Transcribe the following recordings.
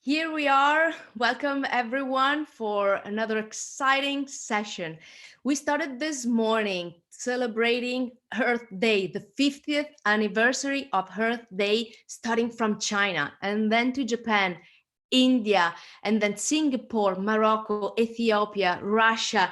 Here we are. Welcome everyone for another exciting session. We started this morning celebrating Earth Day, the 50th anniversary of Earth Day, starting from China and then to Japan, India, and then Singapore, Morocco, Ethiopia, Russia,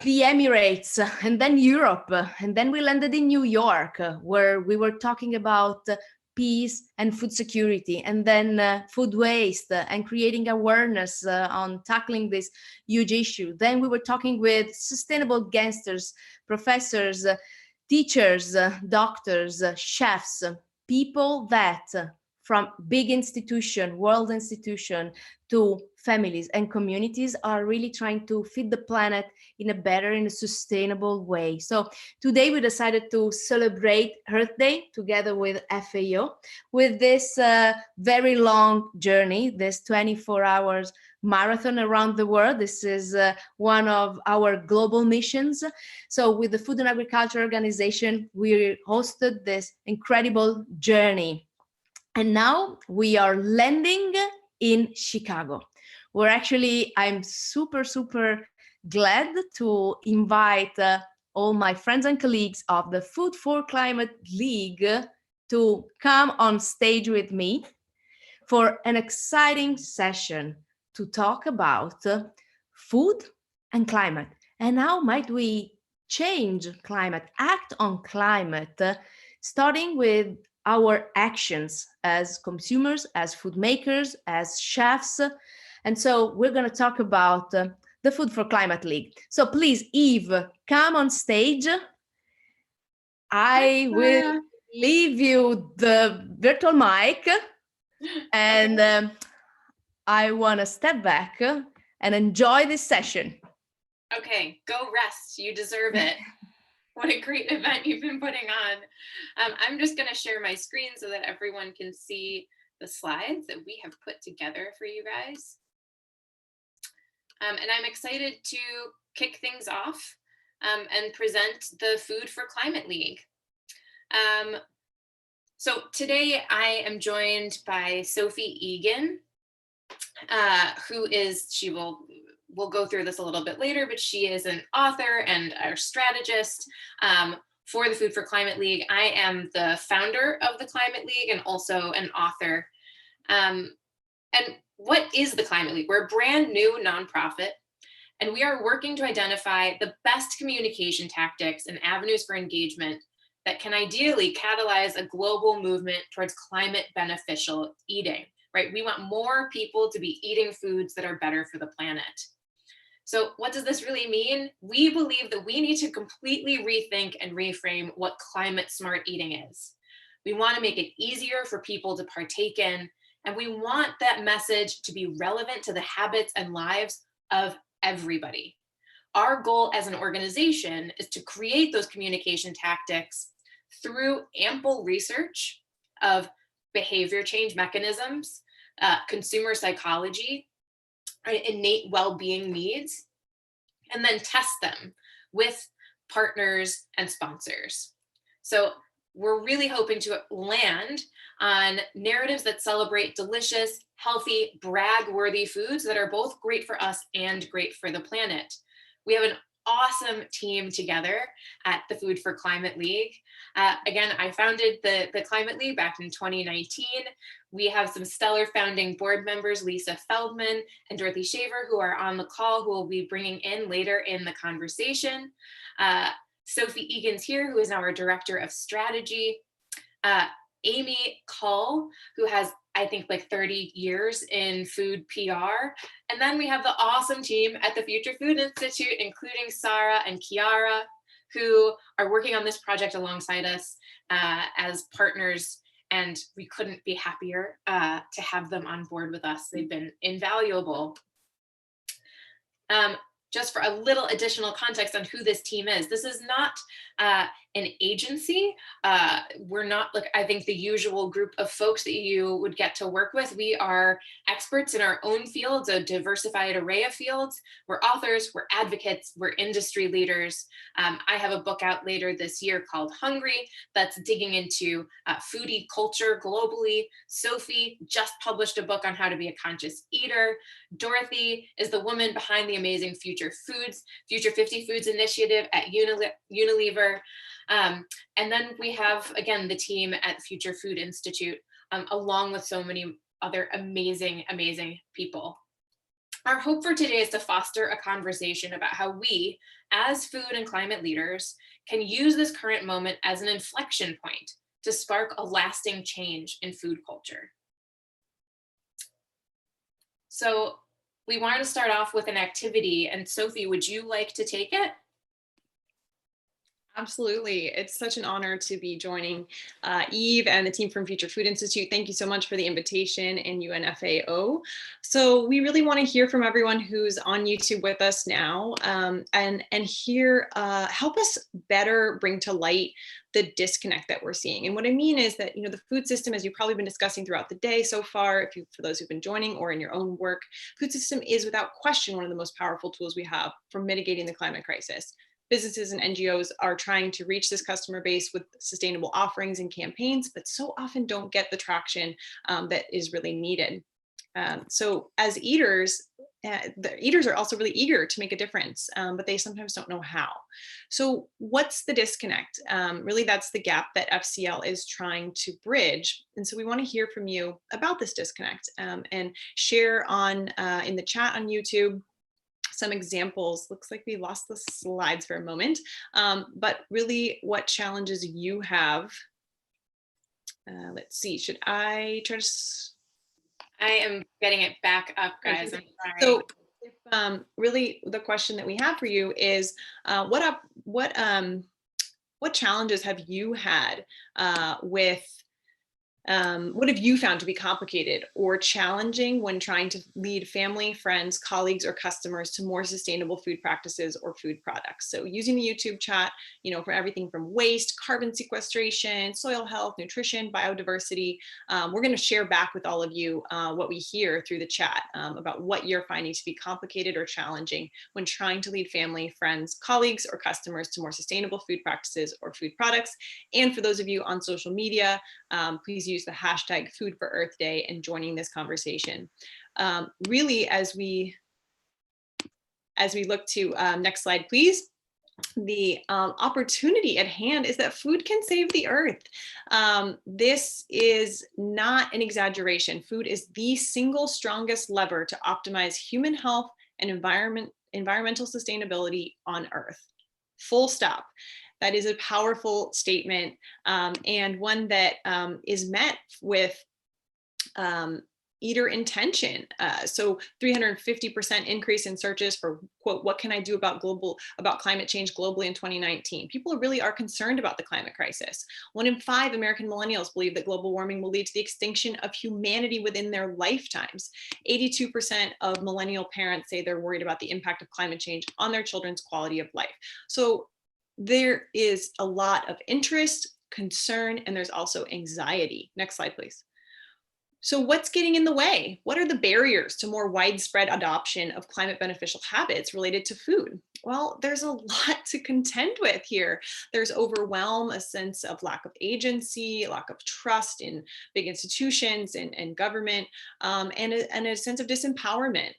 the Emirates, and then Europe. And then we landed in New York, where we were talking about peace and food security, and then food waste and creating awareness on tackling this huge issue. Then we were talking with sustainable gangsters, professors, teachers, doctors, chefs, people that from big institution, world institution, to families and communities are really trying to feed the planet in a better, in a sustainable way. So today we decided to celebrate Earth Day together with FAO with this very long journey, this 24 hours marathon around the world. This is one of our global missions. So with the Food and Agriculture Organization, we hosted this incredible journey. And now we are landing in Chicago. I'm super glad to invite all my friends and colleagues of the Food for Climate League to come on stage with me for an exciting session to talk about food and climate. And how might we change climate, act on climate, starting with our actions as consumers, as food makers, as chefs. And so we're going to talk about the Food for Climate League. So please, Eve, come on stage. I will leave you the virtual mic, and I want to step back and enjoy this session. Okay, go rest. You deserve it. What a great event you've been putting on. I'm just going to share my screen so that everyone can see the slides that we have put together for you guys. And I'm excited to kick things off and present the Food for Climate League. So today I am joined by Sophie Egan, we'll go through this a little bit later, but she is an author and a strategist for the Food for Climate League. I am the founder of the Climate League and also an author. And what is the Climate League? We're a brand new nonprofit, and we are working to identify the best communication tactics and avenues for engagement that can ideally catalyze a global movement towards climate beneficial eating, right? We want more people to be eating foods that are better for the planet. So what does this really mean? We believe that we need to completely rethink and reframe what climate smart eating is. We want to make it easier for people to partake in, and we want that message to be relevant to the habits and lives of everybody. Our goal as an organization is to create those communication tactics through ample research of behavior change mechanisms, consumer psychology, innate well-being needs, and then test them with partners and sponsors. So we're really hoping to land on narratives that celebrate delicious, healthy, brag-worthy foods that are both great for us and great for the planet. We have an awesome team together at the Food for Climate League. Again, I founded the Climate League back in 2019. We have some stellar founding board members, Lisa Feldman and Dorothy Shaver, who are on the call, who will be bringing in later in the conversation. Sophie Egan's here, who is our director of strategy. Amy Cull, who has, I think, like 30 years in food PR. And then we have the awesome team at the Future Food Institute, including Sarah and Kiara, who are working on this project alongside us as partners. And we couldn't be happier to have them on board with us. They've been invaluable. just for a little additional context on who this team is, this is not an agency. We're not like, I think, the usual group of folks that you would get to work with. We are experts in our own fields, a diversified array of fields. We're authors, we're advocates, we're industry leaders. I have a book out later this year called Hungry that's digging into foodie culture globally. Sophie just published a book on how to be a conscious eater. Dorothy is the woman behind the amazing Future 50 Foods initiative at Unilever. And then we have, again, the team at Future Food Institute, along with so many other amazing, amazing people. Our hope for today is to foster a conversation about how we, as food and climate leaders, can use this current moment as an inflection point to spark a lasting change in food culture. So we wanted to start off with an activity, and Sophie, would you like to take it? Absolutely. It's such an honor to be joining Eve and the team from Future Food Institute. Thank you so much for the invitation, and FAO. So we really want to hear from everyone who's on YouTube with us now, and hear, help us better bring to light the disconnect that we're seeing. And what I mean is that, the food system, as you've probably been discussing throughout the day so far, for those who've been joining or in your own work, food system is without question one of the most powerful tools we have for mitigating the climate crisis. Businesses and NGOs are trying to reach this customer base with sustainable offerings and campaigns, but so often don't get the traction that is really needed. So as eaters, the eaters are also really eager to make a difference, but they sometimes don't know how. So what's the disconnect? Really, that's the gap that FCL is trying to bridge. And so we want to hear from you about this disconnect, and share on in the chat on YouTube some examples. Looks like we lost the slides for a moment, but really what challenges you have. Let's see, should I try to? I am getting it back up, guys. I'm sorry. So really the question that we have for you is, what challenges have you had with what have you found to be complicated or challenging when trying to lead family, friends, colleagues, or customers to more sustainable food practices or food products? So using the YouTube chat, for everything from waste, carbon sequestration, soil health, nutrition, biodiversity, we're going to share back with all of you what we hear through the chat about what you're finding to be complicated or challenging when trying to lead family, friends, colleagues, or customers to more sustainable food practices or food products. And for those of you on social media, please use the hashtag Food for Earth Day and joining this conversation. Really, as we look to next slide, please. The opportunity at hand is that food can save the earth. This is not an exaggeration. Food is the single strongest lever to optimize human health and environmental sustainability on Earth. Full stop. That is a powerful statement, and one that is met with eater intention. So 350% increase in searches for, quote, what can I do about climate change globally in 2019? People really are concerned about the climate crisis. 1 in 5 American millennials believe that global warming will lead to the extinction of humanity within their lifetimes. 82% of millennial parents say they're worried about the impact of climate change on their children's quality of life. So there is a lot of interest, concern, and there's also anxiety. Next slide, please. So what's getting in the way? What are the barriers to more widespread adoption of climate beneficial habits related to food? Well, there's a lot to contend with here. There's overwhelm, a sense of lack of agency, lack of trust in big institutions and government, and a sense of disempowerment,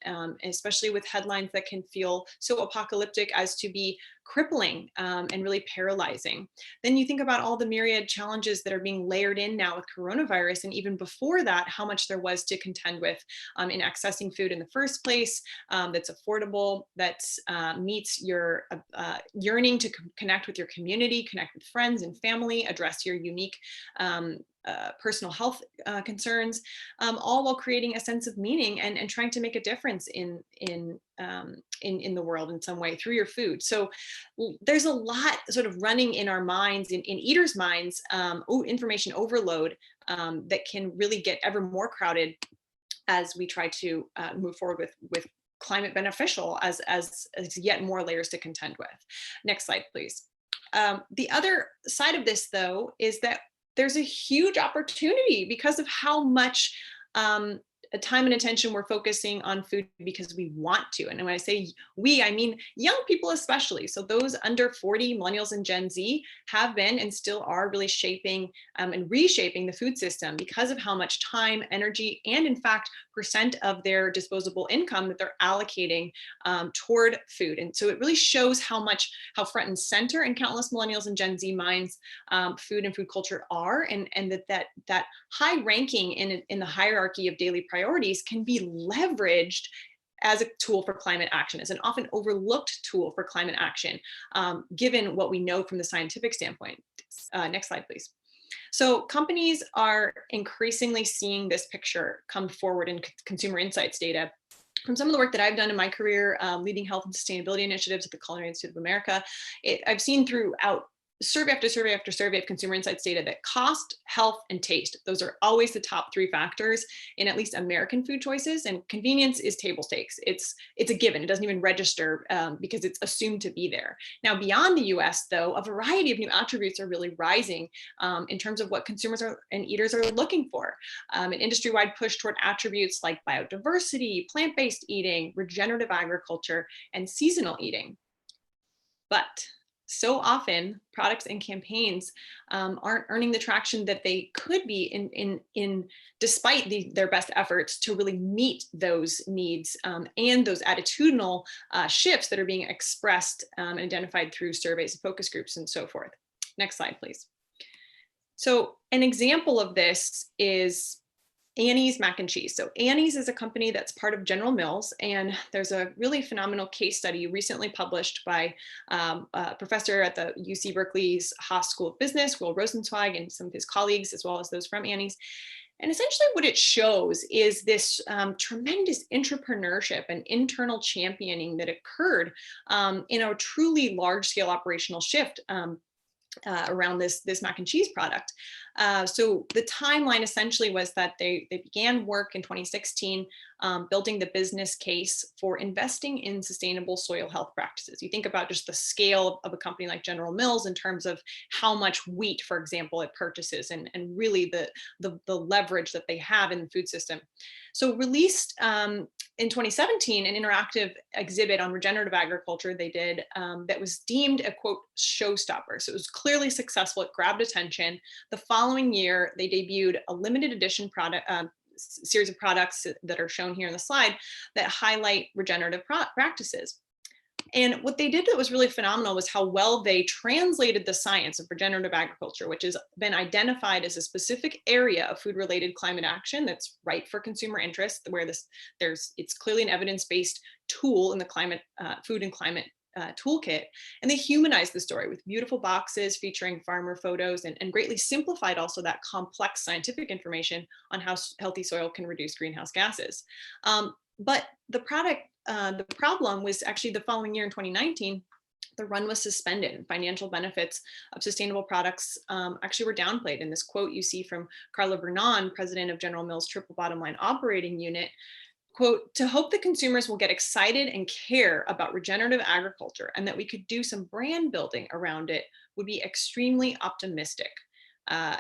especially with headlines that can feel so apocalyptic as to be crippling and really paralyzing. Then you think about all the myriad challenges that are being layered in now with coronavirus, and even before that, how much there was to contend with in accessing food in the first place, that's affordable, that meets your yearning to connect with your community, connect with friends and family, address your unique personal health concerns, all while creating a sense of meaning and trying to make a difference in the world in some way through your food. So there's a lot sort of running in our minds, in eaters' minds, information overload that can really get ever more crowded as we try to move forward with climate beneficial as yet more layers to contend with. Next slide, please. The other side of this, though, is that there's a huge opportunity because of how much time and attention we're focusing on food because we want to. And when I say we, I mean young people especially. So those under 40, millennials and Gen Z, have been and still are really shaping and reshaping the food system because of how much time, energy, and in fact, percent of their disposable income that they're allocating toward food. And so it really shows how front and center in countless millennials and Gen Z minds food and food culture are, and that high ranking in the hierarchy of daily priorities can be leveraged as a tool for climate action, as an often overlooked tool for climate action, given what we know from the scientific standpoint. Next slide, please. So companies are increasingly seeing this picture come forward in consumer insights data. From some of the work that I've done in my career, leading health and sustainability initiatives at the Culinary Institute of America, I've seen throughout survey after survey after survey of consumer insights data that cost, health, and taste, those are always the top three factors in at least American food choices, and convenience is table stakes. It's a given. It doesn't even register because it's assumed to be there. Now, beyond the US, though, a variety of new attributes are really rising in terms of what consumers and eaters are looking for. An industry-wide push toward attributes like biodiversity, plant-based eating, regenerative agriculture, and seasonal eating. But so often products and campaigns aren't earning the traction that they could be in despite their best efforts to really meet those needs and those attitudinal shifts that are being expressed and identified through surveys, focus groups, and so forth. Next slide, please. So an example of this is Annie's mac and cheese. So Annie's is a company that's part of General Mills, and there's a really phenomenal case study recently published by a professor at the UC Berkeley's Haas School of Business, Will Rosenzweig, and some of his colleagues, as well as those from Annie's. And essentially what it shows is this tremendous entrepreneurship and internal championing that occurred in a truly large-scale operational shift around this mac and cheese product. So the timeline essentially was that they began work in 2016, building the business case for investing in sustainable soil health practices. You think about just the scale of a company like General Mills in terms of how much wheat, for example, it purchases, and really the leverage that they have in the food system. So released in 2017, an interactive exhibit on regenerative agriculture they did that was deemed a, quote, showstopper. So it was clearly successful. It grabbed attention. The following year, they debuted a limited edition product series of products that are shown here in the slide that highlight regenerative practices. And what they did that was really phenomenal was how well they translated the science of regenerative agriculture, which has been identified as a specific area of food-related climate action that's ripe for consumer interest, where it's clearly an evidence-based tool in the climate, food and climate toolkit. And they humanized the story with beautiful boxes featuring farmer photos and greatly simplified also that complex scientific information on how healthy soil can reduce greenhouse gases. But the problem was actually the following year in 2019, the run was suspended and financial benefits of sustainable products actually were downplayed. In this quote you see from Carla Vernon, president of General Mills' Triple Bottom Line Operating Unit, quote, "To hope that consumers will get excited and care about regenerative agriculture and that we could do some brand building around it would be extremely optimistic."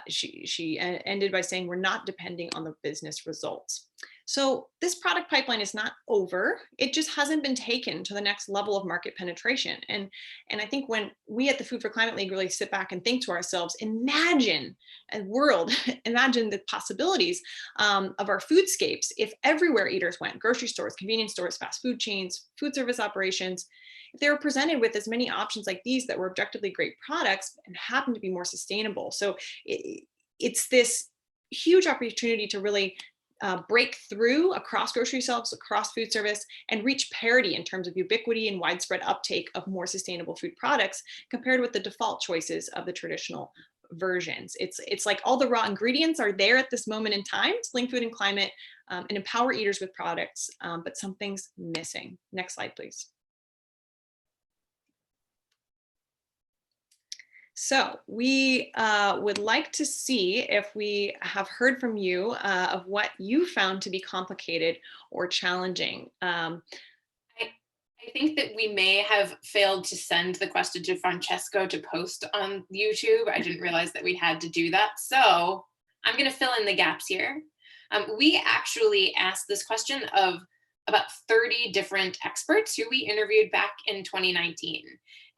She ended by saying, "We're not depending on the business results." So this product pipeline is not over. It just hasn't been taken to the next level of market penetration. And I think when we at the Food for Climate League really sit back and think to ourselves, imagine a world, imagine the possibilities of our foodscapes if everywhere eaters went, grocery stores, convenience stores, fast food chains, food service operations, if they were presented with as many options like these that were objectively great products and happen to be more sustainable. So it's this huge opportunity to really break through across grocery shelves, across food service, and reach parity in terms of ubiquity and widespread uptake of more sustainable food products compared with the default choices of the traditional versions. It's like all the raw ingredients are there at this moment in time to link food and climate and empower eaters with products, but something's missing. Next slide, please. So we would like to see if we have heard from you of what you found to be complicated or challenging. I think that we may have failed to send the question to Francesco to post on YouTube. I didn't realize that we had to do that. So I'm going to fill in the gaps here. We actually asked this question of about 30 different experts who we interviewed back in 2019.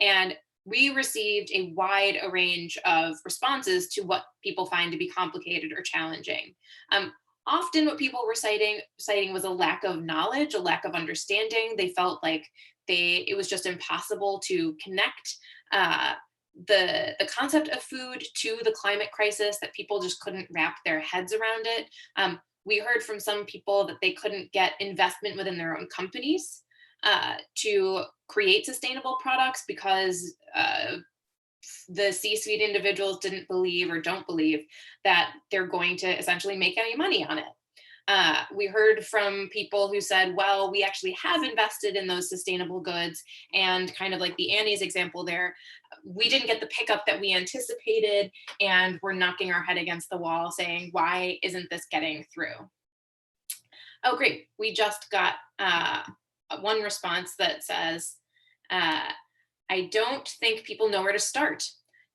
And we received a wide range of responses to what people find to be complicated or challenging. Often what people were citing was a lack of knowledge, a lack of understanding. They felt like it was just impossible to connect the concept of food to the climate crisis, that people just couldn't wrap their heads around it. We heard from some people that they couldn't get investment within their own companies to create sustainable products because the C-suite individuals didn't believe or don't believe that they're going to essentially make any money on it. We heard from people who said, well, we actually have invested in those sustainable goods, and kind of like the Annie's example there, we didn't get the pickup that we anticipated, and we're knocking our head against the wall saying, why isn't this getting through? Oh, great. We just got one response that says, I don't think people know where to start.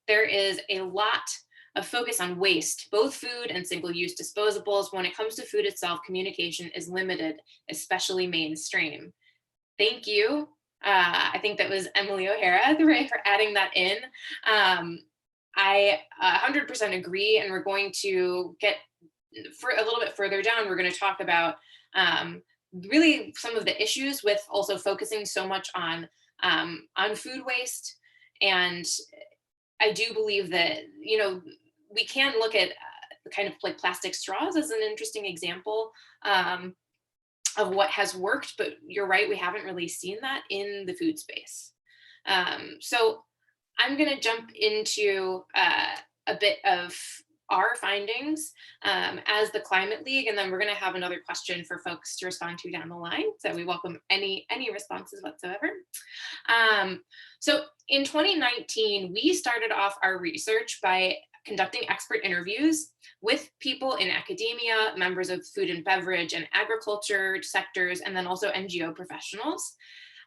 There is a lot of focus on waste, both food and single-use disposables. When it comes to food itself, communication is limited, especially mainstream. Thank you. I think that was Emily O'Hara for adding that in. I 100% agree, and we're going to get for a little bit further down, we're going to talk about really some of the issues with also focusing so much on food waste. And I do believe that, you know, we can look at kind of like plastic straws as an interesting example of what has worked, but you're right, we haven't really seen that in the food space. So I'm going to jump into a bit of our findings as the Climate League, and then we're going to have another question for folks to respond to down the line. So we welcome any responses whatsoever. So in 2019, we started off our research by conducting expert interviews with people in academia, members of food and beverage and agriculture sectors, and then also NGO professionals.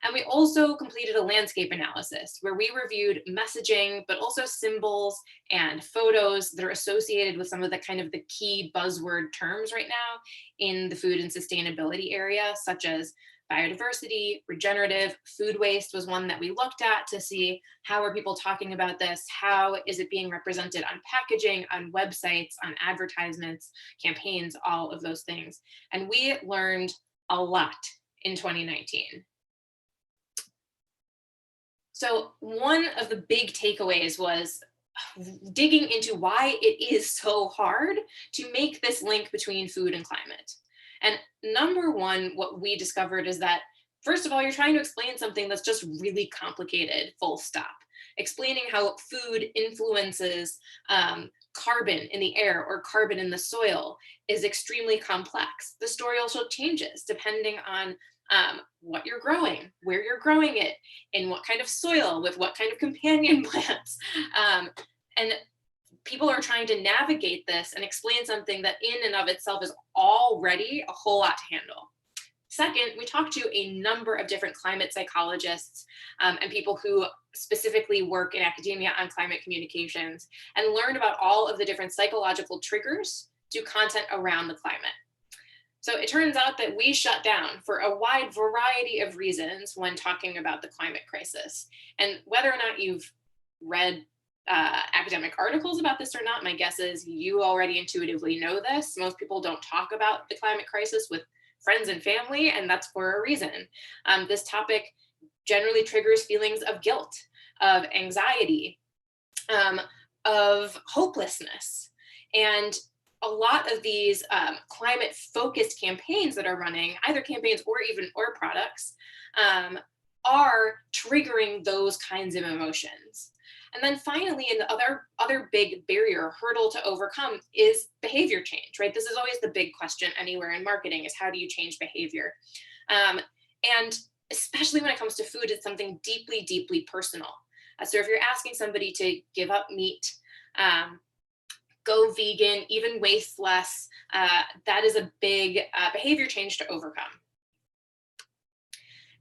And we also completed a landscape analysis where we reviewed messaging, but also symbols and photos that are associated with some of the kind of the key buzzword terms right now in the food and sustainability area, such as biodiversity, regenerative, food waste was one that we looked at to see how are people talking about this, how is it being represented on packaging, on websites, on advertisements, campaigns, all of those things. And we learned a lot in 2019. So one of the big takeaways was digging into why it is so hard to make this link between food and climate. And number one, what we discovered is that, first of all, you're trying to explain something that's just really complicated, full stop. Explaining how food influences carbon in the air or carbon in the soil is extremely complex. The story also changes depending on what you're growing, where you're growing it, in what kind of soil, with what kind of companion plants. And people are trying to navigate this and explain something that in and of itself is already a whole lot to handle. Second, we talked to a number of different climate psychologists and people who specifically work in academia on climate communications, and learned about all of the different psychological triggers to content around the climate. So it turns out that we shut down for a wide variety of reasons when talking about the climate crisis. And whether or not you've read academic articles about this or not, my guess is you already intuitively know this. Most people don't talk about the climate crisis with friends and family, and that's for a reason. This topic generally triggers feelings of guilt, of anxiety, of hopelessness. And a lot of these climate-focused campaigns that are running, either campaigns or products, are triggering those kinds of emotions. And then finally, and the other big barrier, hurdle to overcome is behavior change, right? This is always the big question anywhere in marketing, is how do you change behavior? And especially when it comes to food, it's something deeply, deeply personal. So if you're asking somebody to give up meat, go vegan, even waste less, that is a big behavior change to overcome.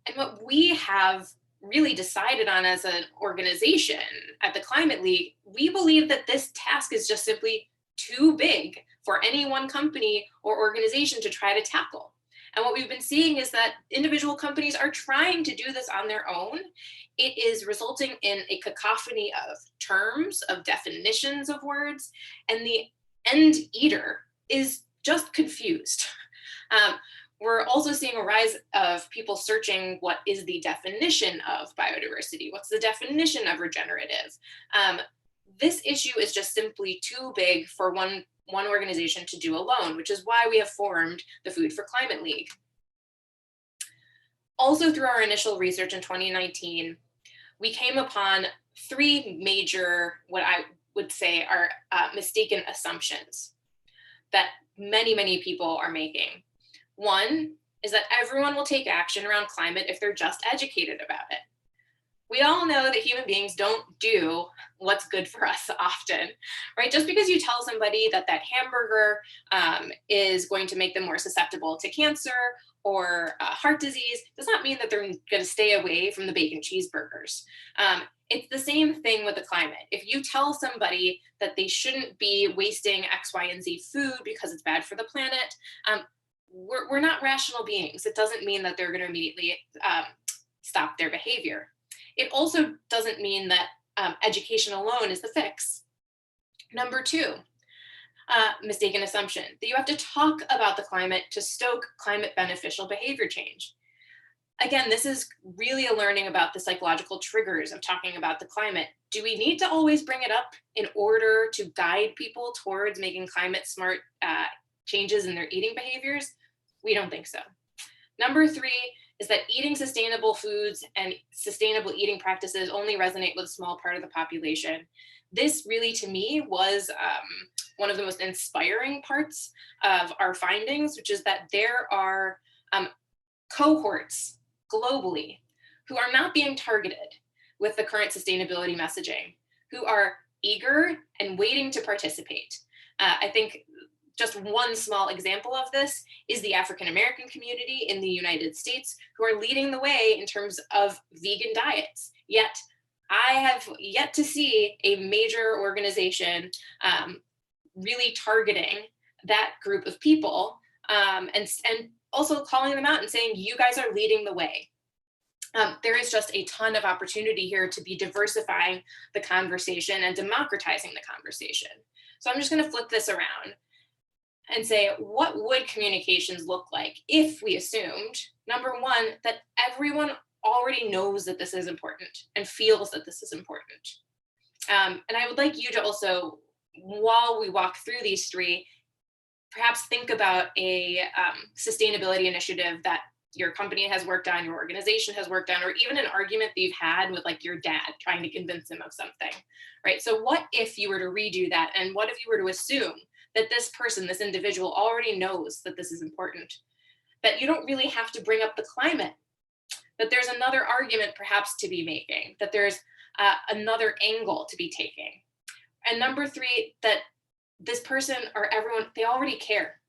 And what we have really decided on as an organization at the Climate League, we believe that this task is just simply too big for any one company or organization to try to tackle. And what we've been seeing is that individual companies are trying to do this on their own. It is resulting in a cacophony of terms, of definitions of words, and the end eater is just confused. Um, we're also seeing a rise of people searching what is the definition of biodiversity? What's the definition of regenerative? This issue is just simply too big for one organization to do alone, which is why we have formed the Food for Climate League. Also, through our initial research in 2019, we came upon three major, what I would say are mistaken assumptions that many people are making. One is that everyone will take action around climate if they're just educated about it. We all know that human beings don't do what's good for us often, right? Just because you tell somebody that that hamburger is going to make them more susceptible to cancer or heart disease does not mean that they're going to stay away from the bacon cheeseburgers. It's the same thing with the climate. If you tell somebody that they shouldn't be wasting X, Y, and Z food because it's bad for the planet, we're not rational beings. It doesn't mean that they're going to immediately stop their behavior. It also doesn't mean that education alone is the fix. Number two, mistaken assumption, that you have to talk about the climate to stoke climate beneficial behavior change. Again, this is really a learning about the psychological triggers of talking about the climate. Do we need to always bring it up in order to guide people towards making climate smart changes in their eating behaviors? We don't think so. Number three is that eating sustainable foods and sustainable eating practices only resonate with a small part of the population. This really, to me, was one of the most inspiring parts of our findings, which is that there are cohorts globally who are not being targeted with the current sustainability messaging, who are eager and waiting to participate. I think just one small example of this is the African American community in the United States, who are leading the way in terms of vegan diets. Yet I have yet to see a major organization really targeting that group of people and also calling them out and saying, you guys are leading the way. There is just a ton of opportunity here to be diversifying the conversation and democratizing the conversation. So I'm just going to flip this around and say, what would communications look like if we assumed, number one, that everyone already knows that this is important and feels that this is important. And I would like you to also, while we walk through these three, perhaps think about a sustainability initiative that your company has worked on, your organization has worked on, or even an argument that you've had with like your dad trying to convince him of something, right? So what if you were to redo that? And what if you were to assume that this person, this individual already knows that this is important, that you don't really have to bring up the climate, that there's another argument perhaps to be making, that there's another angle to be taking. And number three, that this person or everyone, they already care.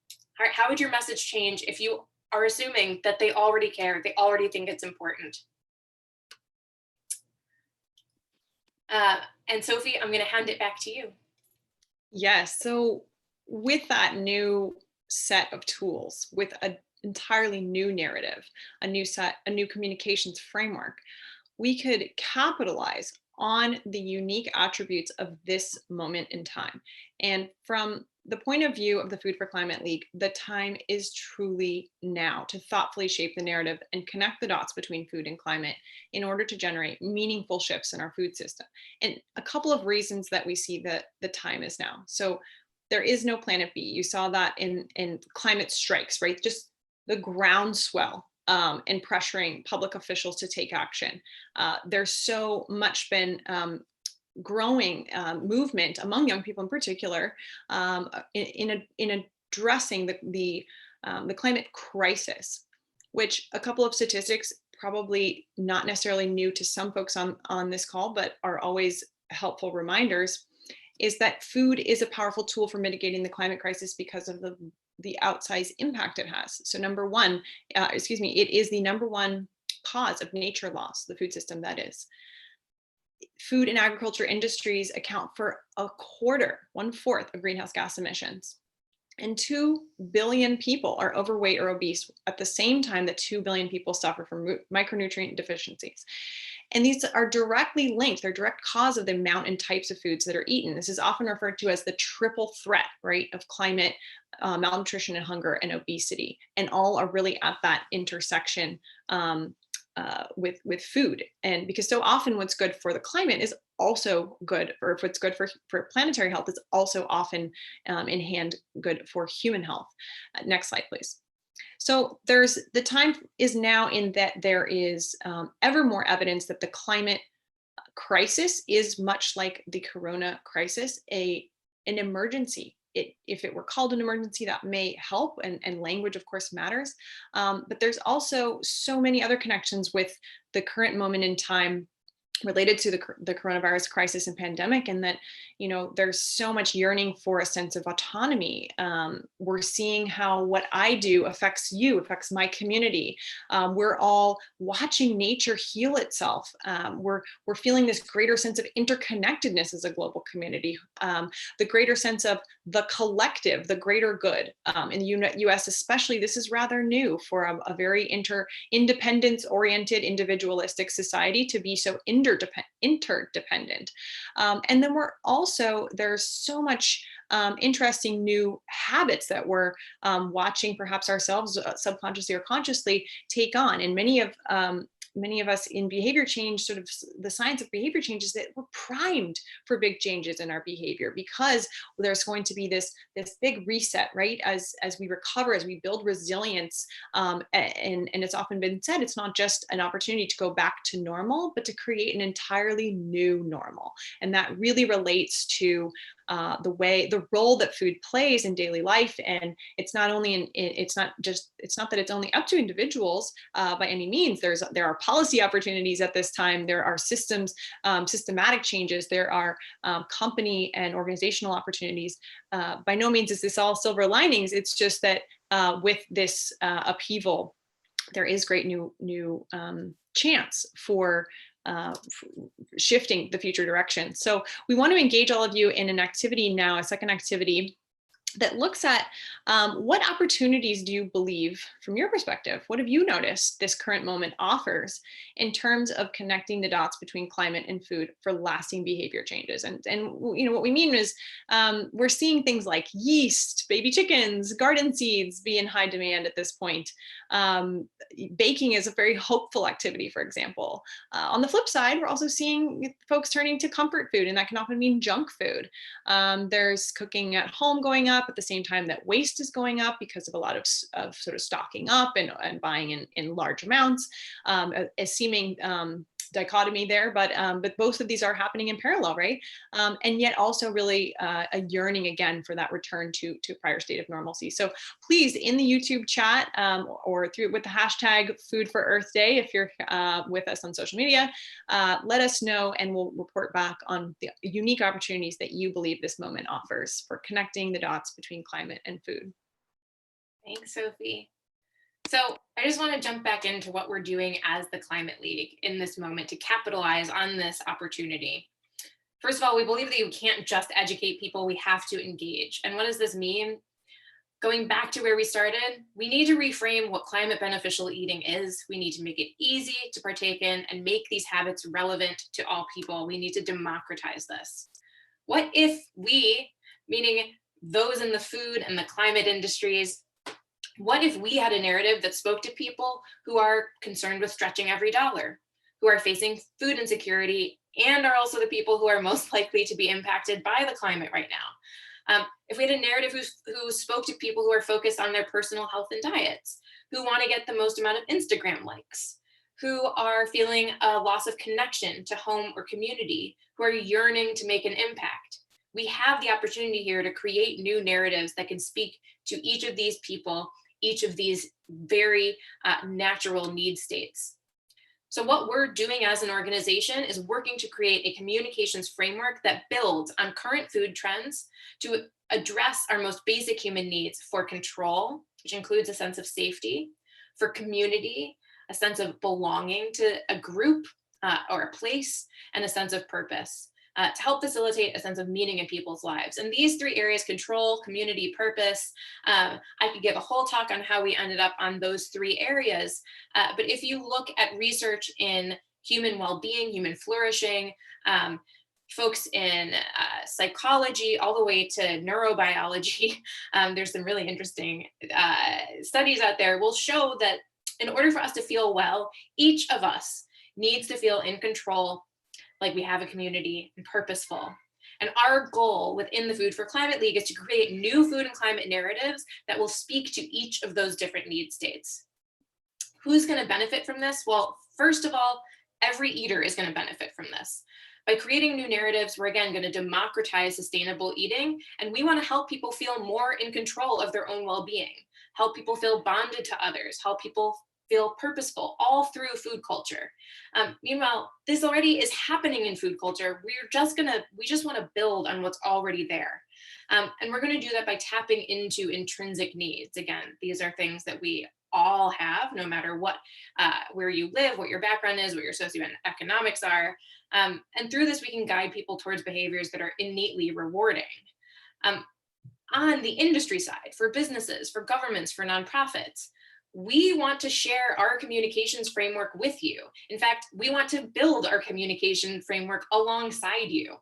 All right, how would your message change if you are assuming that they already care, they already think it's important? And Sophie, I'm gonna hand it back to you. Yes, so with that new set of tools, with an entirely new narrative, a new communications framework, we could capitalize on the unique attributes of this moment in time. And from the point of view of the Food for Climate League, the time is truly now to thoughtfully shape the narrative and connect the dots between food and climate in order to generate meaningful shifts in our food system. And a couple of reasons that we see that the time is now. So there is no planet B. You saw that in climate strikes, right? Just the groundswell and pressuring public officials to take action. There's so much been growing movement among young people in particular in addressing the climate crisis, which a couple of statistics, probably not necessarily new to some folks on this call, but are always helpful reminders, is that food is a powerful tool for mitigating the climate crisis because of the outsized impact it has. So number one, it is the number one cause of nature loss, the food system that is. Food and agriculture industries account for a quarter, 1/4 of greenhouse gas emissions. And 2 billion people are overweight or obese at the same time that 2 billion people suffer from micronutrient deficiencies. And these are directly linked, they're direct cause of the amount and types of foods that are eaten. This is often referred to as the triple threat, right, of climate, malnutrition and hunger and obesity. And all are really at that intersection with food. And because so often what's good for the climate is also good, or if what's good for planetary health is also often in hand good for human health. Next slide, please. So the time is now in that there is ever more evidence that the climate crisis is much like the corona crisis, an emergency. If it were called an emergency, that may help, and language, of course, matters. But there's also so many other connections with the current moment in time related to the coronavirus crisis and pandemic, and that, there's so much yearning for a sense of autonomy. We're seeing how what I do affects you, affects my community. We're all watching nature heal itself. We're feeling this greater sense of interconnectedness as a global community, the greater sense of the collective, the greater good. In the US especially, this is rather new for a very independence-oriented, individualistic society to be so interdependent. And then there's so much interesting new habits that we're watching perhaps ourselves subconsciously or consciously take on. And many of us in behavior change, sort of the science of behavior change, is that we're primed for big changes in our behavior, because there's going to be this big reset, right? As we recover, as we build resilience. And it's often been said, it's not just an opportunity to go back to normal, but to create an entirely new normal. And that really relates to the role that food plays in daily life. And it's not that it's only up to individuals by any means. There are policy opportunities at this time. There are systematic changes. There are company and organizational opportunities. By no means is this all silver linings. It's just that with this upheaval, there is great new chance for shifting the future direction. So we want to engage all of you in an activity now, a second activity that looks at what opportunities do you believe, from your perspective, what have you noticed this current moment offers in terms of connecting the dots between climate and food for lasting behavior changes? And what we mean is we're seeing things like yeast, baby chickens, garden seeds be in high demand at this point. Baking is a very hopeful activity, for example. On the flip side, we're also seeing folks turning to comfort food, and that can often mean junk food. There's cooking at home going up at the same time that waste is going up because of a lot of sort of stocking up and buying in large amounts. A seeming dichotomy there, but both of these are happening in parallel, right? And yet also really a yearning again for that return to prior state of normalcy. So please, in the YouTube chat or through with the hashtag Food for Earth Day, if you're with us on social media, let us know, and we'll report back on the unique opportunities that you believe this moment offers for connecting the dots between climate and food. Thanks, Sophie. So I just want to jump back into what we're doing as the Climate League in this moment to capitalize on this opportunity. First of all, we believe that you can't just educate people, we have to engage. And what does this mean? Going back to where we started, we need to reframe what climate beneficial eating is. We need to make it easy to partake in and make these habits relevant to all people. We need to democratize this. What if we, meaning those in the food and the climate industries, what if we had a narrative that spoke to people who are concerned with stretching every dollar, who are facing food insecurity, and are also the people who are most likely to be impacted by the climate right now? If we had a narrative who spoke to people who are focused on their personal health and diets, who want to get the most amount of Instagram likes, who are feeling a loss of connection to home or community, who are yearning to make an impact. We have the opportunity here to create new narratives that can speak to each of these people, each of these very natural need states. So what we're doing as an organization is working to create a communications framework that builds on current food trends to address our most basic human needs for control, which includes a sense of safety, for community, a sense of belonging to a group or a place, and a sense of purpose. To help facilitate a sense of meaning in people's lives. And these three areas, control, community, purpose, I could give a whole talk on how we ended up on those three areas. But if you look at research in human well-being, human flourishing, folks in psychology, all the way to neurobiology, there's some really interesting studies out there, will show that in order for us to feel well, each of us needs to feel in control, like we have a community, and purposeful. And our goal within the Food for Climate League is to create new food and climate narratives that will speak to each of those different need states. Who's going to benefit from this? Well, first of all, every eater is going to benefit from this. By creating new narratives, we're again going to democratize sustainable eating, and we want to help people feel more in control of their own well-being, help people feel bonded to others, help people feel purposeful, all through food culture. Meanwhile, this already is happening in food culture. We just want to build on what's already there. And we're going to do that by tapping into intrinsic needs. Again, these are things that we all have, no matter what, where you live, what your background is, what your socioeconomics are. And through this, we can guide people towards behaviors that are innately rewarding. On the industry side, for businesses, for governments, for nonprofits, we want to share our communications framework with you. In fact, we want to build our communication framework alongside you.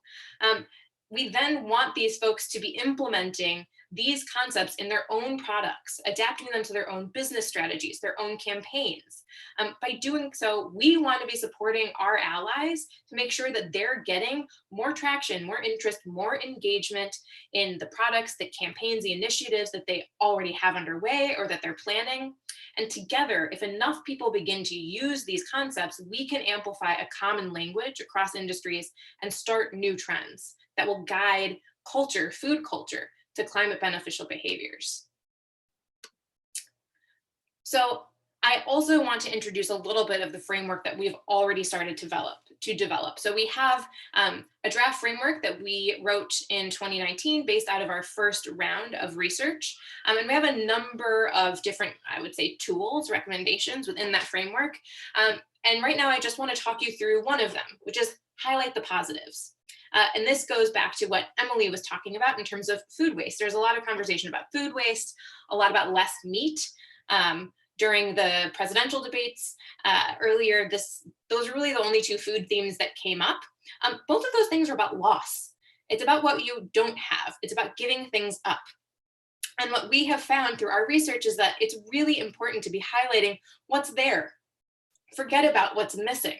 We then want these folks to be implementing these concepts in their own products, adapting them to their own business strategies, their own campaigns. By doing so, we want to be supporting our allies to make sure that they're getting more traction, more interest, more engagement in the products, the campaigns, the initiatives that they already have underway or that they're planning. And together, if enough people begin to use these concepts, we can amplify a common language across industries and start new trends that will guide culture, food culture, to climate beneficial behaviors. So I also want to introduce a little bit of the framework that we've already started to develop. So we have a draft framework that we wrote in 2019 based out of our first round of research. And we have a number of different, I would say, tools, recommendations within that framework. And right now I just want to talk you through one of them, which is highlight the positives. And this goes back to what Emily was talking about in terms of food waste. There's a lot of conversation about food waste, a lot about less meat. During the presidential debates earlier, those are really the only two food themes that came up. Both of those things are about loss. It's about what you don't have. It's about giving things up. And what we have found through our research is that it's really important to be highlighting what's there. Forget about what's missing.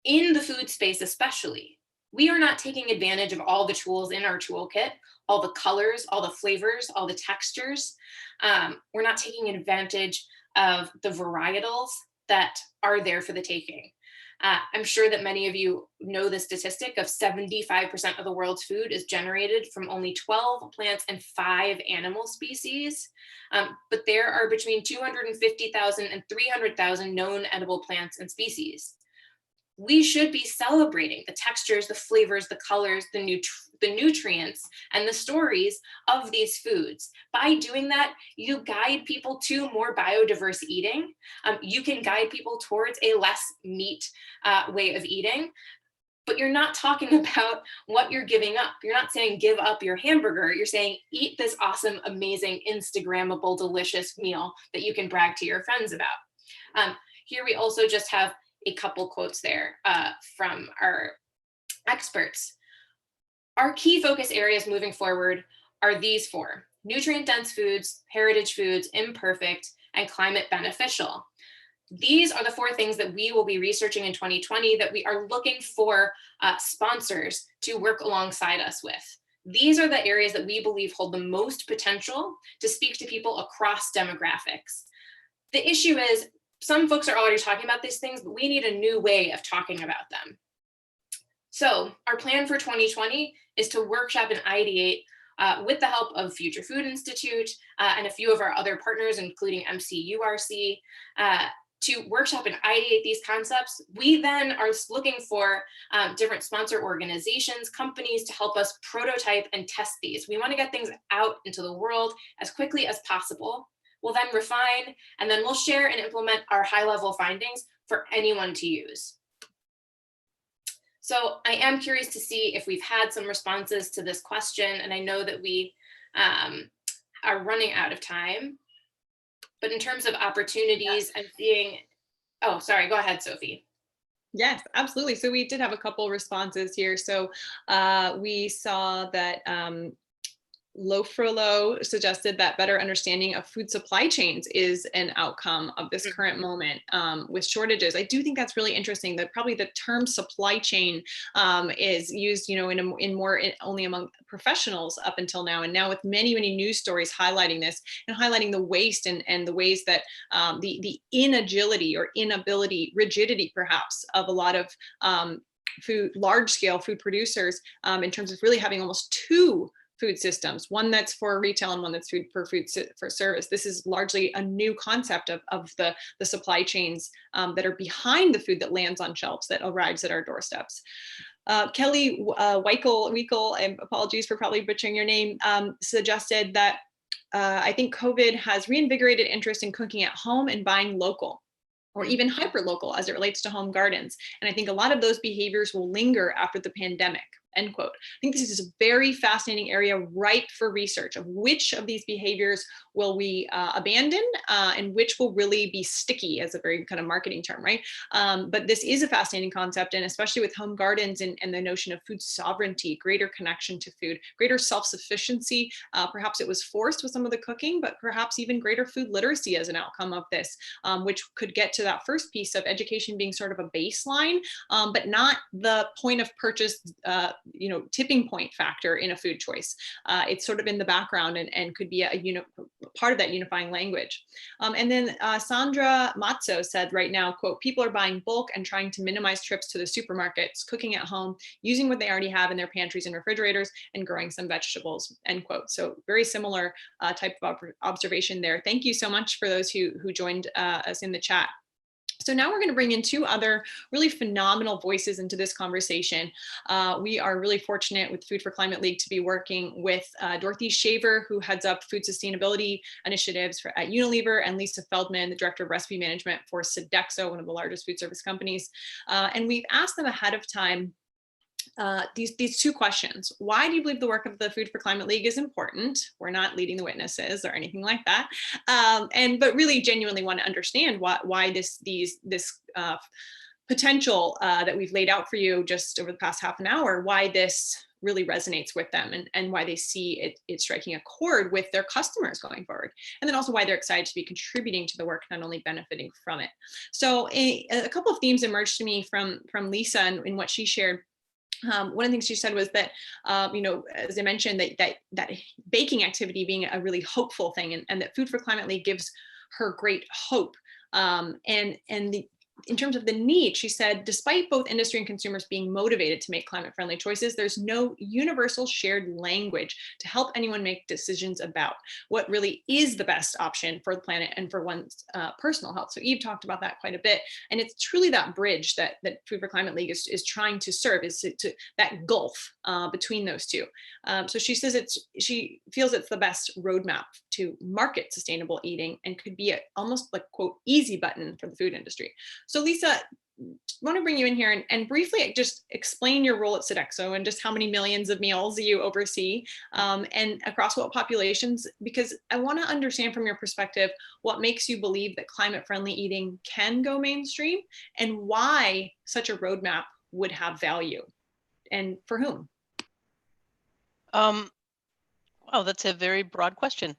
In the food space especially, we are not taking advantage of all the tools in our toolkit, all the colors, all the flavors, all the textures. We're not taking advantage of the varietals that are there for the taking. I'm sure that many of you know the statistic of 75% of the world's food is generated from only 12 plants and 5 animal species. But there are between 250,000 and 300,000 known edible plants and species. We should be celebrating the textures, the flavors, the colors, the nutrients, and the stories of these foods. By doing that, you guide people to more biodiverse eating. You can guide people towards a less meat way of eating, but you're not talking about what you're giving up. You're not saying give up your hamburger. You're saying eat this awesome, amazing, Instagrammable, delicious meal that you can brag to your friends about. Here we also just have a couple quotes there from our experts. Our key focus areas moving forward are these 4: nutrient-dense foods, heritage foods, imperfect, and climate beneficial. These are the 4 things that we will be researching in 2020 that we are looking for sponsors to work alongside us with. These are the areas that we believe hold the most potential to speak to people across demographics. The issue is, some folks are already talking about these things, but we need a new way of talking about them. So our plan for 2020 is to workshop and ideate with the help of Future Food Institute and a few of our other partners, including MCURC, to workshop and ideate these concepts. We then are looking for different sponsor organizations, companies to help us prototype and test these. We want to get things out into the world as quickly as possible. We'll then refine, and then we'll share and implement our high-level findings for anyone to use. So I am curious to see if we've had some responses to this question, and I know that we are running out of time. But in terms of opportunities, I'm seeing, oh, sorry, go ahead, Sophie. Yes, absolutely. So we did have a couple responses here. So we saw that Lofrolo suggested that better understanding of food supply chains is an outcome of this current moment with shortages. I do think that's really interesting that probably the term supply chain is used, only among professionals up until now. And now with many, many news stories highlighting this and highlighting the waste and the ways that the inagility or inability, rigidity perhaps of a lot of large scale food producers in terms of really having almost two food systems, one that's for retail and one that's for service. This is largely a new concept of the supply chains that are behind the food that lands on shelves, that arrives at our doorsteps. Kelly Weikel, and apologies for probably butchering your name, suggested that I think COVID has reinvigorated interest in cooking at home and buying local, or even hyper-local as it relates to home gardens. And I think a lot of those behaviors will linger after the pandemic. End quote. I think this is a very fascinating area ripe for research of which of these behaviors will we abandon and which will really be sticky, as a very kind of marketing term, right? But this is a fascinating concept, and especially with home gardens and the notion of food sovereignty, greater connection to food, greater self-sufficiency. Perhaps it was forced with some of the cooking, but perhaps even greater food literacy as an outcome of this, which could get to that first piece of education being sort of a baseline, but not the point of purchase tipping point factor in a food choice. It's sort of in the background and could be a part of that unifying language. And then Sandra Mazzo said right now, quote, people are buying bulk and trying to minimize trips to the supermarkets, cooking at home, using what they already have in their pantries and refrigerators, and growing some vegetables, end quote. So very similar type of observation there. Thank you so much for those who joined us in the chat. So now we're going to bring in two other really phenomenal voices into this conversation. We are really fortunate with Food for Climate League to be working with Dorothy Shaver, who heads up food sustainability initiatives at Unilever, and Lisa Feldman, the director of recipe management for Sodexo, one of the largest food service companies. And we've asked them ahead of time these two questions. Why do you believe the work of the Food for Climate League is important? We're not leading the witnesses or anything like that. But really genuinely want to understand why this potential that we've laid out for you just over the past half an hour, why this really resonates with them and why they see it striking a chord with their customers going forward. And then also why they're excited to be contributing to the work, not only benefiting from it. So a couple of themes emerged to me from Lisa and in what she shared. One of the things she said was that, as I mentioned, that baking activity being a really hopeful thing, and that Food for Climate League gives her great hope. In terms of the need, she said, despite both industry and consumers being motivated to make climate-friendly choices, there's no universal shared language to help anyone make decisions about what really is the best option for the planet and for one's personal health. So Eve talked about that quite a bit. And it's truly that bridge that Food for Climate League is trying to serve, is to that gulf between those two. So she says she feels it's the best roadmap to market sustainable eating and could be almost like, quote, easy button for the food industry. So Lisa, I want to bring you in here and briefly just explain your role at Sodexo and just how many millions of meals you oversee and across what populations, because I want to understand from your perspective what makes you believe that climate-friendly eating can go mainstream and why such a roadmap would have value and for whom. Wow, that's a very broad question.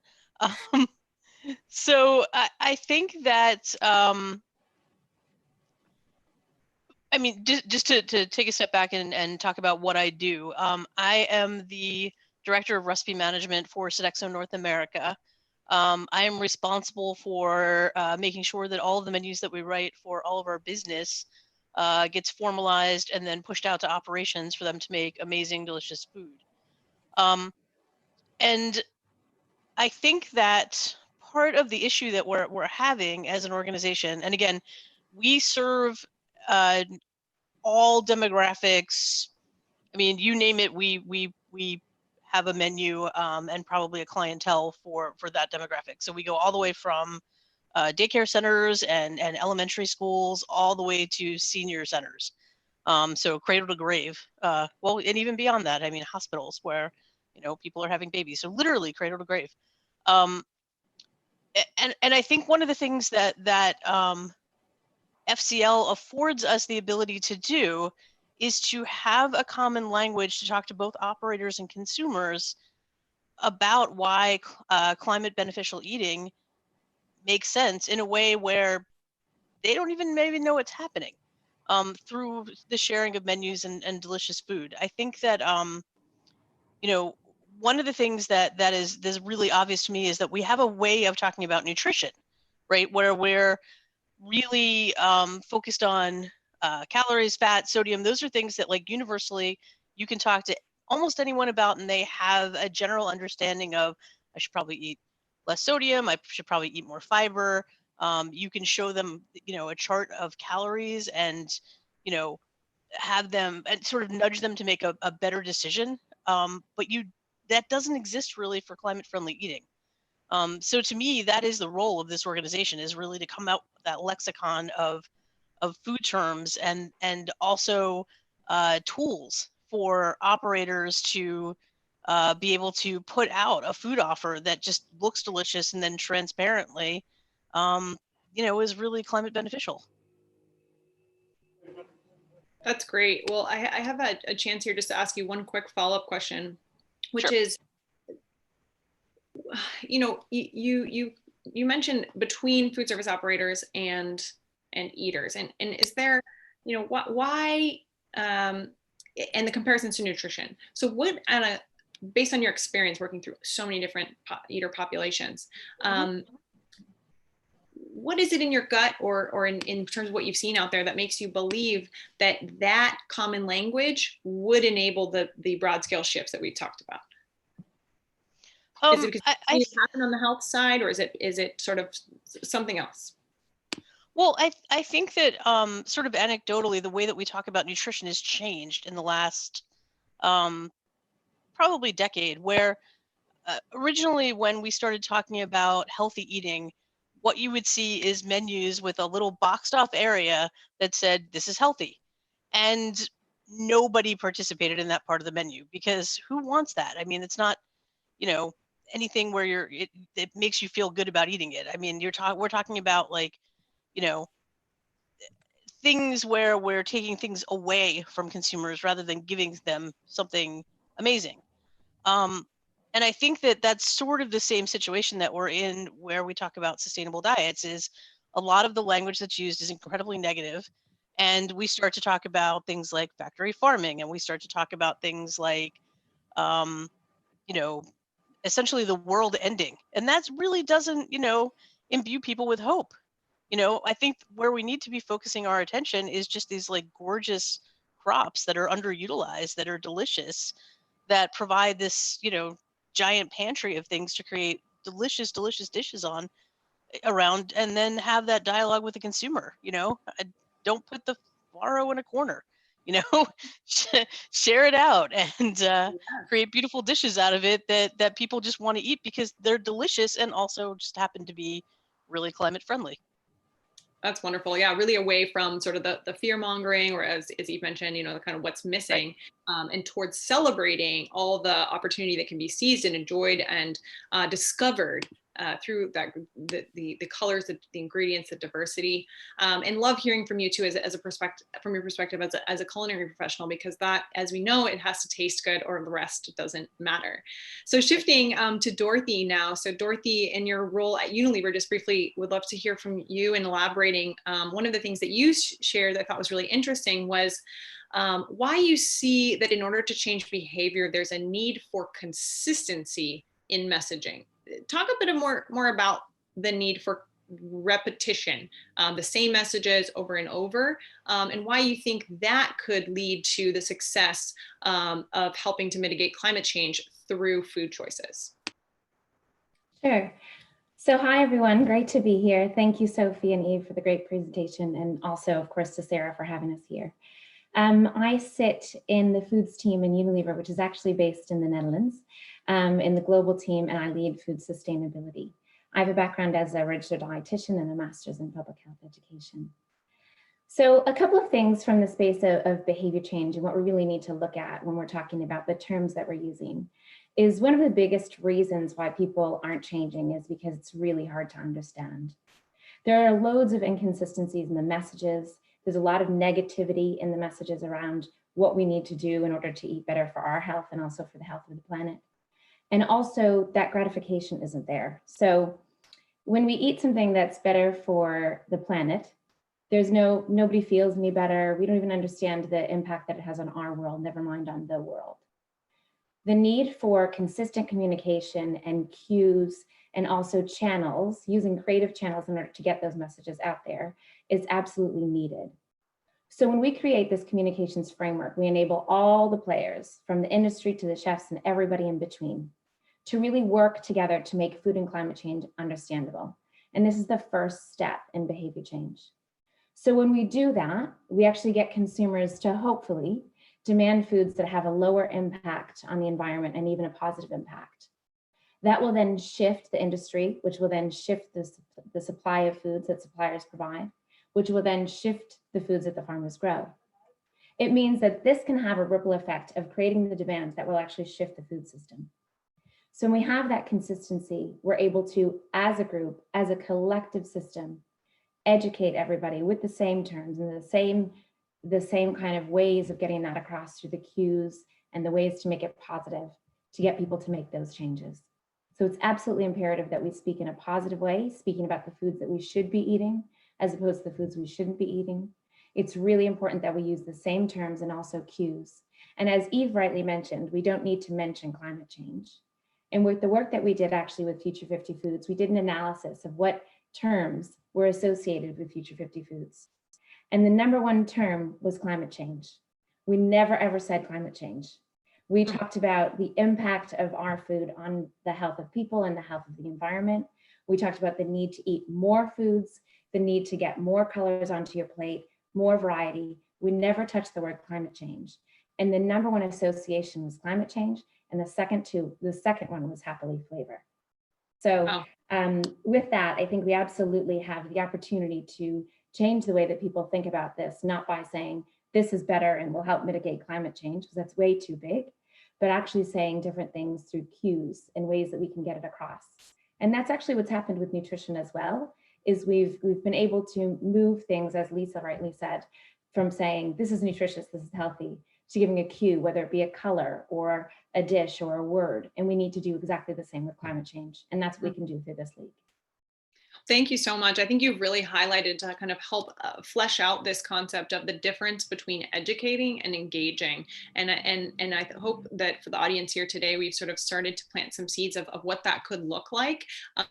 So I think that, I mean, just to take a step back and talk about what I do. I am the director of recipe management for Sodexo North America. I am responsible for making sure that all of the menus that we write for all of our business gets formalized and then pushed out to operations for them to make amazing, delicious food. And I think that part of the issue that we're having as an organization, and again, we serve all demographics. I mean, you name it, we have a menu and probably a clientele for that demographic. So we go all the way from daycare centers and elementary schools all the way to senior centers. So cradle to grave. Well, and even beyond that, I mean, hospitals where, people are having babies. So literally cradle to grave. And I think one of the things that FCL affords us the ability to do is to have a common language to talk to both operators and consumers about why climate beneficial eating makes sense in a way where they don't even maybe know it's happening through the sharing of menus and delicious food. I think that, one of the things that is really obvious to me is that we have a way of talking about nutrition, right? Where we're really focused on calories, fat, sodium. Those are things that like universally you can talk to almost anyone about, and they have a general understanding of, I should probably eat less sodium. I should probably eat more fiber. You can show them, a chart of calories and, have them and sort of nudge them to make a better decision. But that doesn't exist really for climate friendly eating. So to me, that is the role of this organization, is really to come out with that lexicon of food terms and also tools for operators to be able to put out a food offer that just looks delicious and then transparently, is really climate beneficial. That's great. Well, I have a chance here just to ask you one quick follow-up question, which Sure. is, you mentioned between food service operators and eaters, and is there, why, and the comparisons to nutrition. So what, based on your experience working through so many different eater populations, what is it in your gut or in terms of what you've seen out there that makes you believe that common language would enable the broad scale shifts that we've talked about? Is it because it happen on the health side, or is it sort of something else? Well, I think that sort of anecdotally, the way that we talk about nutrition has changed in the last probably decade, where originally when we started talking about healthy eating, what you would see is menus with a little boxed off area that said, this is healthy. And nobody participated in that part of the menu, because who wants that? I mean, it's not, anything where it makes you feel good about eating it. I mean, we're talking about like, things where we're taking things away from consumers rather than giving them something amazing. And I think that that's sort of the same situation that we're in where we talk about sustainable diets. Is a lot of the language that's used is incredibly negative, and we start to talk about things like factory farming, and we start to talk about things like, essentially the world ending, and that really doesn't, imbue people with hope. I think where we need to be focusing our attention is just these like gorgeous crops that are underutilized, that are delicious, that provide this, giant pantry of things to create delicious, delicious dishes around, and then have that dialogue with the consumer. Don't put the farro in a corner, share it out and create beautiful dishes out of it that people just want to eat because they're delicious and also just happen to be really climate friendly. That's wonderful. Yeah, really away from sort of the fear mongering, or as Eve mentioned, the kind of what's missing, right. And towards celebrating all the opportunity that can be seized and enjoyed and discovered through the colors, the ingredients, the diversity, and love hearing from you too as a perspective, from your perspective as a culinary professional, because that, as we know, it has to taste good or the rest doesn't matter. So shifting to Dorothy now. So Dorothy, in your role at Unilever, just briefly would love to hear from you and elaborating. One of the things that you shared that I thought was really interesting was why you see that in order to change behavior, there's a need for consistency in messaging. Talk a bit more about the need for repetition, the same messages over and over, and why you think that could lead to the success of helping to mitigate climate change through food choices. Sure. So hi, everyone. Great to be here. Thank you, Sophie and Eve, for the great presentation, and also, of course, to Sarah for having us here. I sit in the foods team in Unilever, which is actually based in the Netherlands, in the global team, and I lead food sustainability. I have a background as a registered dietitian and a master's in public health education. So a couple of things from the space of behavior change and what we really need to look at when we're talking about the terms that we're using is one of the biggest reasons why people aren't changing is because it's really hard to understand. There are loads of inconsistencies in the messages. There's a lot of negativity in the messages around what we need to do in order to eat better for our health and also for the health of the planet. And also that gratification isn't there. So when we eat something that's better for the planet, nobody feels any better. We don't even understand the impact that it has on our world, never mind on the world. The need for consistent communication and cues and also channels, using creative channels in order to get those messages out there is absolutely needed. So when we create this communications framework, we enable all the players from the industry to the chefs and everybody in between to really work together to make food and climate change understandable. And this is the first step in behavior change. So when we do that, we actually get consumers to hopefully demand foods that have a lower impact on the environment and even a positive impact. That will then shift the industry, which will then shift the supply of foods that suppliers provide, which will then shift the foods that the farmers grow. It means that this can have a ripple effect of creating the demand that will actually shift the food system. So when we have that consistency, we're able to, as a group, as a collective system, educate everybody with the same terms and the same kind of ways of getting that across through the cues and the ways to make it positive to get people to make those changes. So it's absolutely imperative that we speak in a positive way, speaking about the foods that we should be eating as opposed to the foods we shouldn't be eating. It's really important that we use the same terms and also cues. And as Eve rightly mentioned, we don't need to mention climate change. And with the work that we did actually with Future 50 Foods, we did an analysis of what terms were associated with Future 50 Foods. And the number one term was climate change. We never ever said climate change. We talked about the impact of our food on the health of people and the health of the environment. We talked about the need to eat more foods, the need to get more colors onto your plate, more variety. We never touched the word climate change. And the number one association was climate change. And the second one was happily flavor. So with that, I think we absolutely have the opportunity to change the way that people think about this, not by saying this is better and will help mitigate climate change, because that's way too big, but actually saying different things through cues and ways that we can get it across. And that's actually what's happened with nutrition as well, is we've been able to move things, as Lisa rightly said, from saying this is nutritious, this is healthy, to giving a cue, whether it be a color or a dish or a word. And we need to do exactly the same with climate change. And that's what we can do through this league. Thank you so much. I think you've really highlighted to kind of help flesh out this concept of the difference between educating and engaging. And I hope that for the audience here today, we've sort of started to plant some seeds of what that could look like.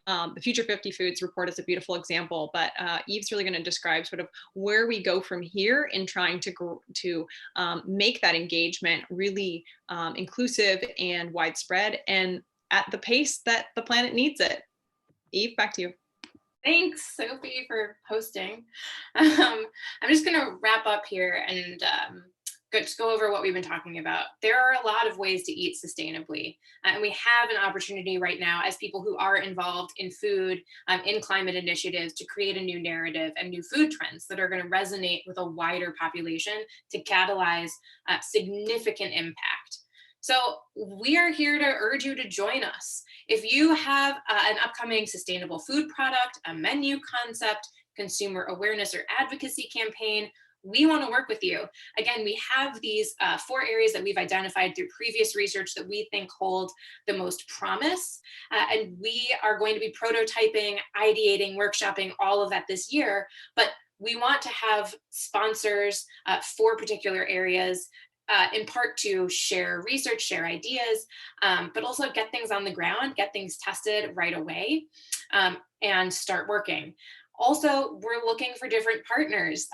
The Future 50 Foods report is a beautiful example, but Eve's really going to describe sort of where we go from here in trying to make that engagement really inclusive and widespread and at the pace that the planet needs it. Eve, back to you. Thanks, Sophie, for hosting. I'm just going to wrap up here and just go over what we've been talking about. There are a lot of ways to eat sustainably, and we have an opportunity right now as people who are involved in food, in climate initiatives, to create a new narrative and new food trends that are going to resonate with a wider population to catalyze significant impact. So we are here to urge you to join us. If you have an upcoming sustainable food product, a menu concept, consumer awareness or advocacy campaign, we want to work with you. Again, we have these 4 areas that we've identified through previous research that we think hold the most promise. And we are going to be prototyping, ideating, workshopping, all of that this year. But we want to have sponsors for particular areas, in part to share research, share ideas, but also get things on the ground, get things tested right away, and start working. Also, we're looking for different partners.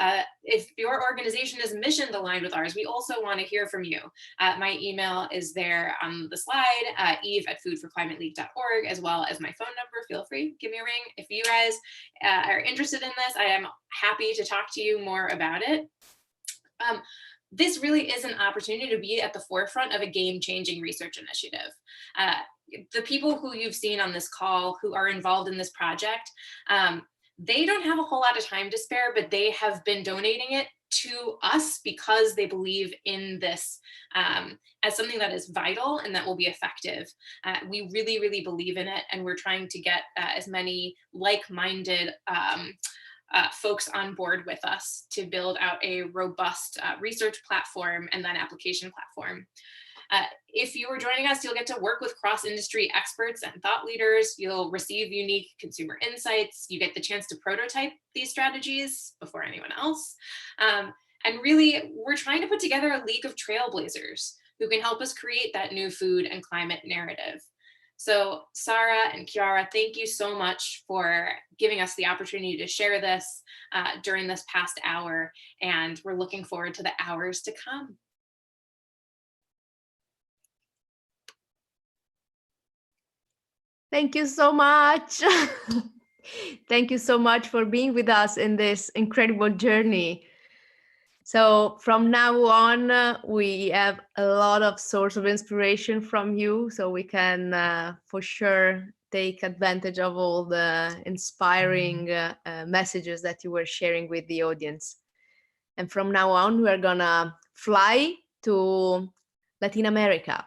If your organization is mission aligned with ours, we also want to hear from you. My email is there on the slide, eve@foodforclimateleague.org, as well as my phone number. Feel free, give me a ring. If you guys are interested in this, I am happy to talk to you more about it. this really is an opportunity to be at the forefront of a game-changing research initiative. The people who you've seen on this call who are involved in this project, they don't have a whole lot of time to spare, but they have been donating it to us because they believe in this as something that is vital and that will be effective. We really, really believe in it, and we're trying to get as many like-minded folks on board with us to build out a robust research platform and then application platform. If you are joining us, you'll get to work with cross-industry experts and thought leaders. You'll receive unique consumer insights. You get the chance to prototype these strategies before anyone else. And really, we're trying to put together a league of trailblazers who can help us create that new food and climate narrative. So Sarah and Chiara, thank you so much for giving us the opportunity to share this during this past hour, and we're looking forward to the hours to come. Thank you so much. Thank you so much for being with us in this incredible journey. So from now on, we have a lot of source of inspiration from you, so we can for sure take advantage of all the inspiring messages that you were sharing with the audience. And from now on, we're gonna fly to Latin America.